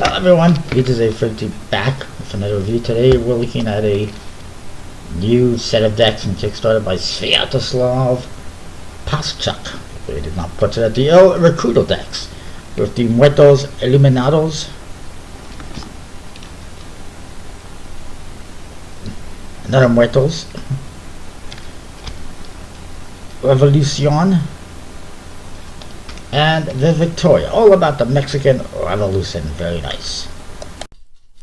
Hello everyone, it is a Freddy back with another review. Today we're looking at a new set of decks from Kickstarter by Sviatoslav Paschak. They did not put it at the Recuerdo decks with the Muertos Iluminados, another Muertos, Revolucion, and the Victoria, all about the Mexican Revolution. Very nice.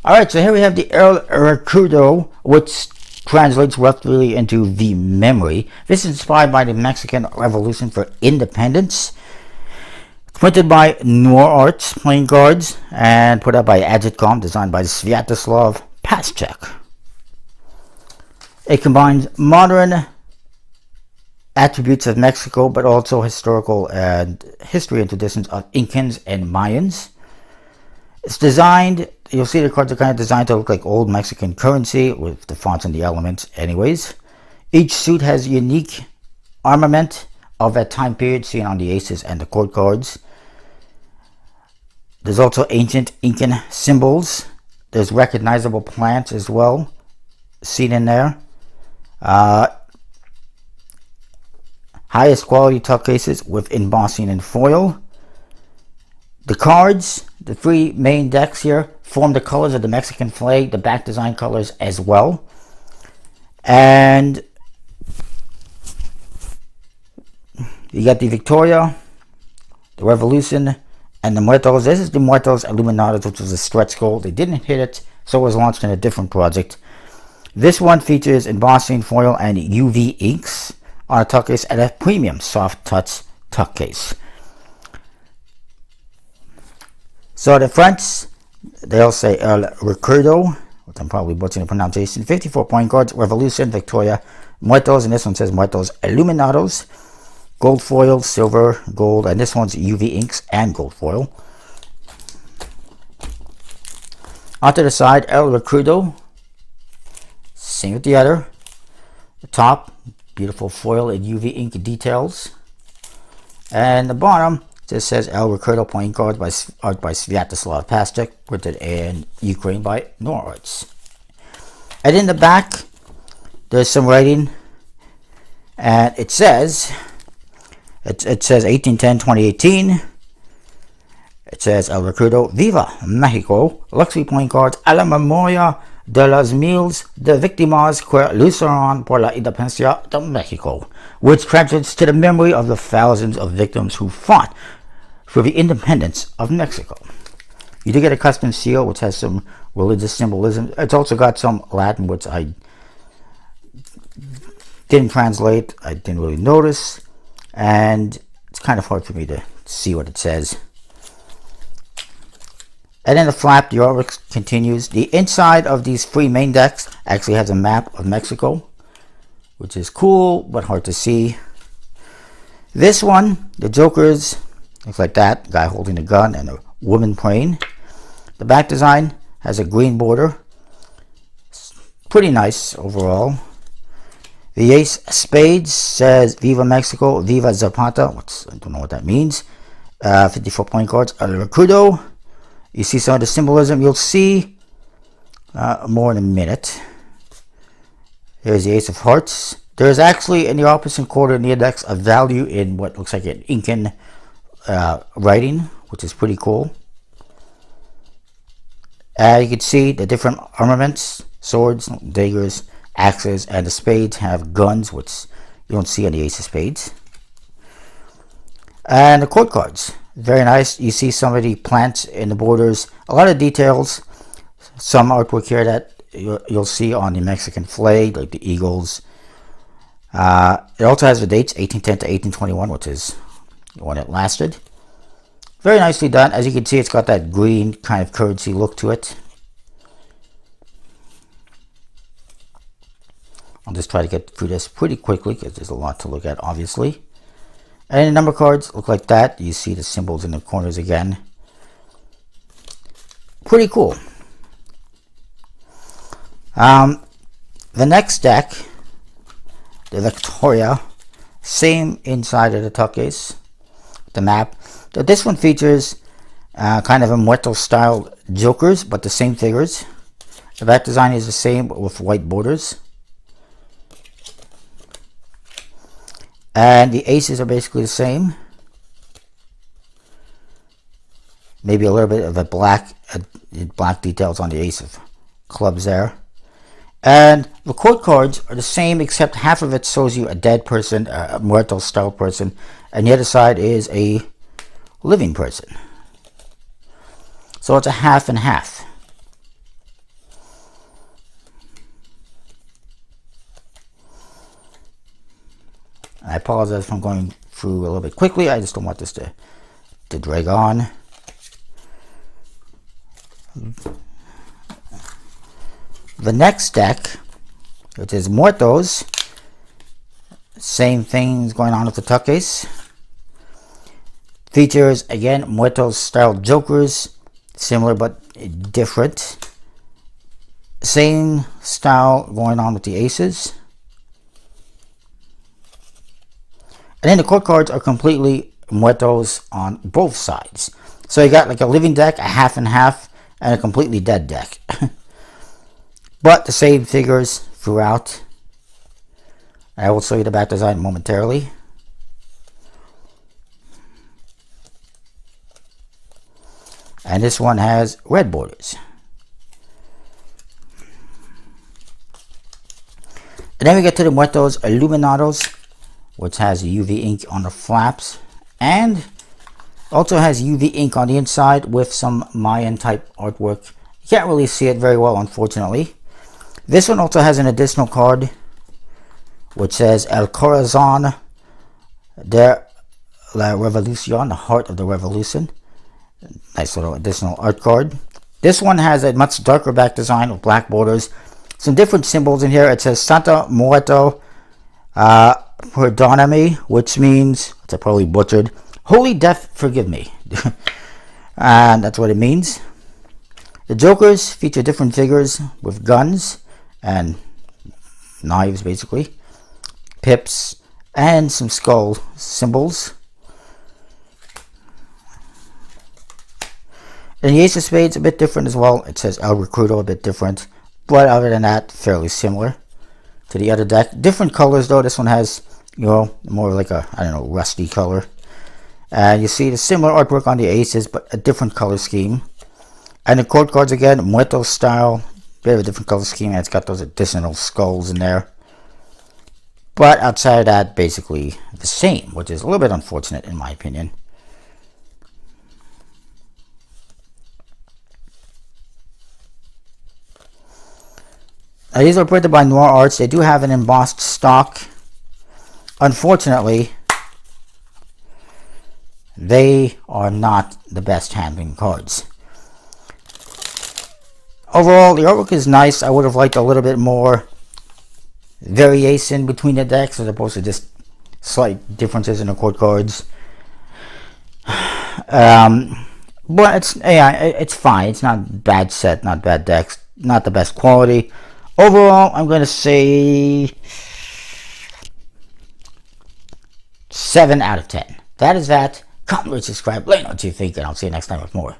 Alright, so here we have the El Recuerdo, which translates roughly into the memory. This is inspired by the Mexican Revolution for Independence. It's printed by Noir Arts playing cards and put out by Hocus-pocus-com, designed by Sviatoslav Paschak. It combines modern attributes of Mexico, but also historical and history and traditions of Incans and Mayans. It's designed, you'll see the cards are kind of designed to look like old Mexican currency with the fonts and the elements anyways. Each suit has unique armament of that time period seen on the aces and the court cards. There's also ancient Incan symbols. There's recognizable plants as well seen in there. Highest quality tuck cases with embossing and foil. The cards, the three main decks here, form the colors of the Mexican flag, the back design colors as well. And you got the Victoria, the Revolution, and the Muertos. This is the Muertos Iluminados, which was a stretch goal. They didn't hit it, so it was launched in a different project. This one features embossing, foil, and UV inks on a tuck case and a premium soft touch tuck case. So the fronts, they all say El Recuerdo, which I'm probably butchering the pronunciation. 54 point cards, Revolution, Victoria, Muertos, and this one says Muertos Iluminados. Gold foil, silver, gold, and this one's UV inks and gold foil. Onto the side, El Recuerdo, same with the other. The top, beautiful foil and UV ink details. And the bottom just says El Recuerdo playing cards by art by Sviatoslav Paschak, printed in Ukraine by Noir Arts. And in the back, there's some writing, and it says 1810-2018. It says El Recuerdo, Viva Mexico, luxury playing cards a la memoria de las miles de víctimas que lucharon por la independencia de Mexico, which translates to the memory of the thousands of victims who fought for the independence of Mexico. You do get a custom seal, which has some religious symbolism. It's also got some Latin, which I didn't translate. I didn't really notice, and it's kind of hard for me to see what it says. And then the flap, the artwork continues. The inside of these three main decks actually has a map of Mexico, which is cool, but hard to see. This one, the Jokers, looks like that, guy holding a gun and a woman praying. The back design has a green border. It's pretty nice overall. The Ace of Spades says Viva Mexico, Viva Zapata, which I don't know what that means. 54 point cards, El Recuerdo. You see some of the symbolism. You'll see more in a minute. Here's the Ace of Hearts. There's actually in the opposite quarter near decks a value in what looks like an Incan writing, which is pretty cool. You can see the different armaments, swords, daggers, axes, and the spades have guns, which you don't see on the Ace of Spades. And the court cards, very nice. You see some of the plants in the borders, a lot of details, some artwork here that you'll see on the Mexican flag, like the eagles. It also has the dates, 1810 to 1821, which is the one that lasted. Very nicely done. As you can see, it's got that green kind of currency look to it. I'll just try to get through this pretty quickly because there's a lot to look at, obviously. And the number cards look like that. You see the symbols in the corners again. Pretty cool. The next deck, the Victoria, same inside of the tuck case, the map. So this one features kind of a Muerto style jokers, but the same figures. The back design is the same with white borders. And the aces are basically the same. Maybe a little bit of a black details on the ace of clubs there. And the court cards are the same, except half of it shows you a dead person, a muerto style person, and the other side is a living person. So it's a half and half. I apologize if I'm going through a little bit quickly. I just don't want this to drag on. The next deck, which is Muertos, same things going on with the Tuck Ace. Features, again, Muertos style jokers, similar but different. Same style going on with the aces. And then the court cards are completely Muertos on both sides. So you got like a living deck, a half and half, and a completely dead deck. But the same figures throughout. I will show you the back design momentarily. And this one has red borders. And then we get to the Muertos Illuminados, which has UV ink on the flaps. And also has UV ink on the inside with some Mayan type artwork. You can't really see it very well, unfortunately. This one also has an additional card which says El Corazon de la Revolución, the heart of the revolution. Nice little additional art card. This one has a much darker back design with black borders. Some different symbols in here. It says Santa Muerto Perdoname, which means, it's probably butchered, Holy Death Forgive Me. And that's what it means. The jokers feature different figures with guns and knives, basically, pips, and some skull symbols. And the ace of spades a bit different as well. It says El Recuerdo, a bit different, but other than that, fairly similar to the other deck. Different colors though. This one has, you know, more like a, I don't know, rusty color. And you see the similar artwork on the aces, but a different color scheme. And the court cards again, Muerto style, bit of a different color scheme, and it's got those additional skulls in there. But outside of that, basically the same, which is a little bit unfortunate in my opinion. Now, these are printed by Noir Arts. They do have an embossed stock. Unfortunately, they are not the best handling cards. Overall, the artwork is nice. I would have liked a little bit more variation between the decks as opposed to just slight differences in the court cards. But it's fine. It's not a bad set, not bad decks, not the best quality. Overall, I'm going to say 7 out of 10. That is that. Comment, rate, subscribe, let me know what you think, and I'll see you next time with more.